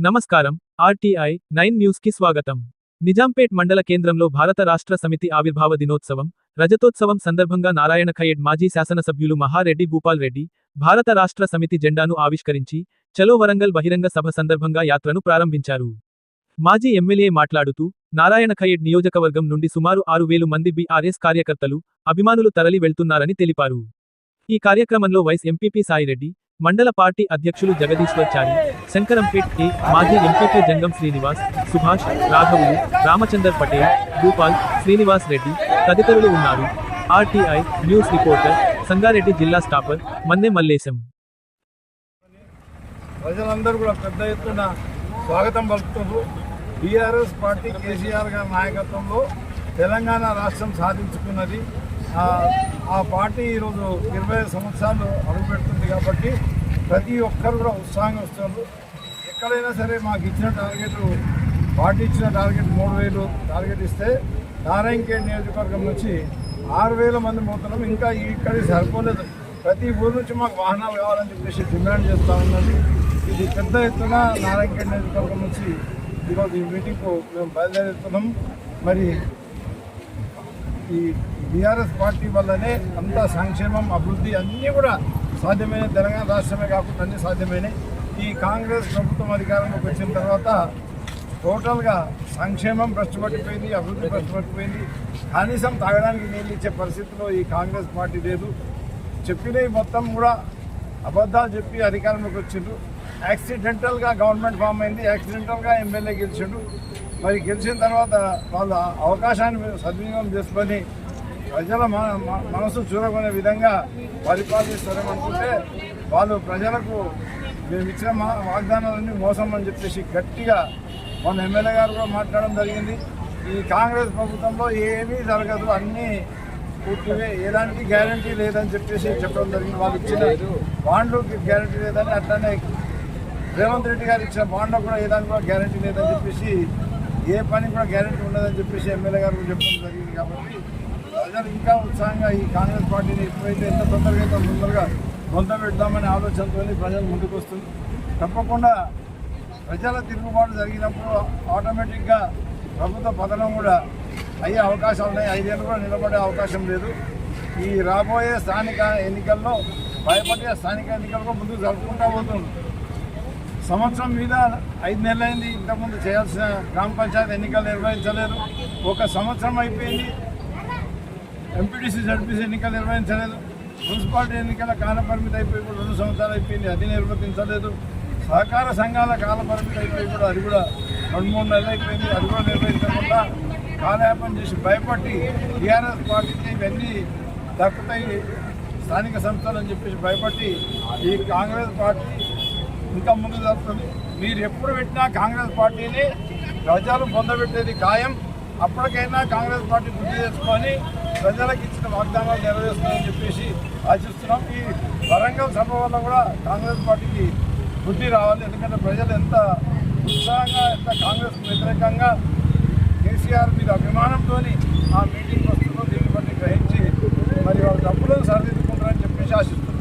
నమస్కారం. RTI 9 news కి స్వాగతం. నిజాంపేట్ మండల కేంద్రంలో భారత రాష్ట్ర సమితి ఆవిర్భావ దినోత్సవం, రజతోత్సవం సందర్భంగా నారాయణ ఖయేడ్ మాజీ శాసనసభ్యులు మహారెడ్డి భూపాల్ రెడ్డి, భారత రాష్ట్ర సమితి జెండాను ఆవిష్కరించి, చలో వరంగల్ బహిరంగ సభ సందర్భంగా యాత్రను ప్రారంభించారు. మాజీ ఎమ్మెల్యే మాట్లాడుతూ, నారాయణ ఖయేడ్ నియోజకవర్గం నుండి సుమారు 6,000 మంది బీఆర్ఎస్ కార్యకర్తలు, అభిమానులు తరలి వెళ్తున్నారని తెలిపారు. ఈ కార్యక్రమంలో వైస్ ఎంపీపీ సాయిరెడ్డి, మండల పార్టీ అధ్యక్షులు జగదీశ్వర్ చారి, శంకరంపేట్ ఏ మాజీ ఎంపీపీ జంగం శ్రీనివాస్, సుభాష్, రాఘవులు, రామచందర్ పటేల్, భూపాల్, శ్రీనివాస్ రెడ్డి తదితరులు ఉన్నారు. ఆర్టీఐ న్యూస్ రిపోర్టర్ సంగారెడ్డి జిల్లా స్టాఫర్ మన్నె మల్లేశం. ప్రజలందరూ కూడా పెద్ద ఎత్తున స్వాగతం పలుకుతున్నారు. బీఆర్ఎస్ పార్టీ కేసీఆర్ గారి నాయకత్వంలో తెలంగాణ రాష్ట్రం సాధించుకున్నది. ఆ పార్టీ ఈరోజు 20 సంవత్సరాలు అడుగుపెడుతుంది కాబట్టి ప్రతి ఒక్కరు కూడా ఉత్సాహంగా వస్తున్నారు. ఎక్కడైనా సరే మాకు ఇచ్చిన టార్గెట్, పార్టీ ఇచ్చిన టార్గెట్ 3,000 టార్గెట్ ఇస్తే నారాయణఖేడ్ నియోజకవర్గం నుంచి 6,000 మంది పోతున్నాం. ఇంకా ఇక్కడికి సరిపోలేదు. ప్రతి ఊరు నుంచి మాకు వాహనాలు కావాలని చెప్పేసి డిమాండ్ చేస్తూ ఉన్నది. ఇది పెద్ద ఎత్తున నారాయణఖేడ్ నియోజకవర్గం నుంచి ఈరోజు ఈ మీటింగ్కు మేము బయలుదేరుతున్నాం. మరి ఈ బీఆర్ఎస్ పార్టీ వల్లనే అంత సంక్షేమం, అభివృద్ధి అన్నీ కూడా సాధ్యమైన, తెలంగాణ రాష్ట్రమే కాకుండా అన్నీ సాధ్యమైనవి. ఈ కాంగ్రెస్ ప్రభుత్వం అధికారంలోకి వచ్చిన తర్వాత టోటల్గా సంక్షేమం భ్రష్టుపట్టిపోయింది, అభివృద్ధి భ్రష్టుపట్టిపోయింది. కనీసం తాగడానికి నీళ్ళు ఇచ్చే పరిస్థితిలో ఈ కాంగ్రెస్ పార్టీ లేదు. చెప్పినవి మొత్తం కూడా అబద్ధాలు చెప్పి అధికారంలోకి వచ్చిండ్రు. యాక్సిడెంటల్గా గవర్నమెంట్ ఫామ్ అయింది, యాక్సిడెంటల్గా ఎమ్మెల్యే గెలిచిండు. మరి గెలిచిన తర్వాత వాళ్ళ అవకాశాన్ని సద్వినియోగం చేసుకొని ప్రజల మనసు చూరగొనే విధంగా పరిపాలిస్తారనుకుంటే వాళ్ళు ప్రజలకు మేము ఇచ్చిన వాగ్దానాలన్నీ మోసం అని చెప్పేసి గట్టిగా మన ఎమ్మెల్యే గారు కూడా మాట్లాడడం జరిగింది. ఈ కాంగ్రెస్ ప్రభుత్వంలో ఏమీ జరగదు, అన్నీ పూర్తివే, ఏదానికి గ్యారంటీ లేదని చెప్పేసి చెప్పడం జరిగింది. వాళ్ళు ఇచ్చిన బాండ్లకి గ్యారంటీ లేదని, అట్లానే రేవంత్ రెడ్డి గారు ఇచ్చిన బాండ్లో కూడా ఏదానికి కూడా గ్యారంటీ లేదని చెప్పేసి, ఏ పని కూడా గ్యారంటీ ఉండదని చెప్పేసి ఎమ్మెల్యే గారు చెప్పడం జరిగింది. కాబట్టి ప్రజలు ఇంకా ఉత్సాహంగా ఈ కాంగ్రెస్ పార్టీని ఎప్పుడైతే ఎంత తొందరగా పొంద పెడదామనే ఆలోచనతో ప్రజలు ముందుకు వస్తుంది. తప్పకుండా ప్రజల తిరుగుబాటు జరిగినప్పుడు ఆటోమేటిక్గా ప్రభుత్వ పతనం కూడా అయ్యే అవకాశాలు ఉన్నాయి. 5 ఏళ్ళు కూడా నిలబడే అవకాశం లేదు. ఈ రాబోయే స్థానిక ఎన్నికల్లో భయపడే స్థానిక ఎన్నికల్లో ముందుకు జరుపుకుంటూ పోతుంది. సంవత్సరం మీద 5 నెలలైంది. ఇంతకుముందు చేయాల్సిన గ్రామ పంచాయతీ ఎన్నికలు నిర్వహించలేదు. 1 సంవత్సరం అయిపోయింది. ఎంపీటీసీ, జడ్పీసీ ఎన్నికలు నిర్వహించలేదు. మున్సిపాలిటీ ఎన్నికల కాలపరిమితి అయిపోయి కూడా 2 సంవత్సరాలు అయిపోయింది, అది నిర్వర్తించలేదు. సహకార సంఘాల కాలపరిమితి అయిపోయి కూడా అది కూడా 2-3 నెలలు అయిపోయింది, అది కూడా నిర్వహించకుండా కాలయాపన చేసి భయపడి టీఆర్ఎస్ పార్టీకి ఇవన్నీ దక్కుతాయి స్థానిక సంస్థలు అని చెప్పేసి భయపడి ఈ కాంగ్రెస్ పార్టీ ఇంకా ముందు జరుగుతుంది. మీరు ఎప్పుడు పెట్టినా కాంగ్రెస్ పార్టీని ప్రజలు పొందబెట్టేది ఖాయం. అప్పటికైనా కాంగ్రెస్ పార్టీ బుద్ధి చేసుకొని ప్రజలకు ఇచ్చిన వాగ్దానాలు నెరవేరుస్తుందని చెప్పేసి ఆశిస్తున్నాం. ఈ వరంగల్ సభ వల్ల కూడా కాంగ్రెస్ పార్టీకి బుద్ధి రావాలి. ఎందుకంటే ప్రజలు ఎంత ఉత్సాహంగా, ఎంత కాంగ్రెస్కు వ్యతిరేకంగా కేసీఆర్ మీద అభిమానంతో ఆ మీటింగ్ వస్తుందో దీన్ని బట్టి గ్రహించి మరి వాళ్ళ డబ్బులను సరిదిద్దుకుంటారని చెప్పేసి ఆశిస్తున్నాం.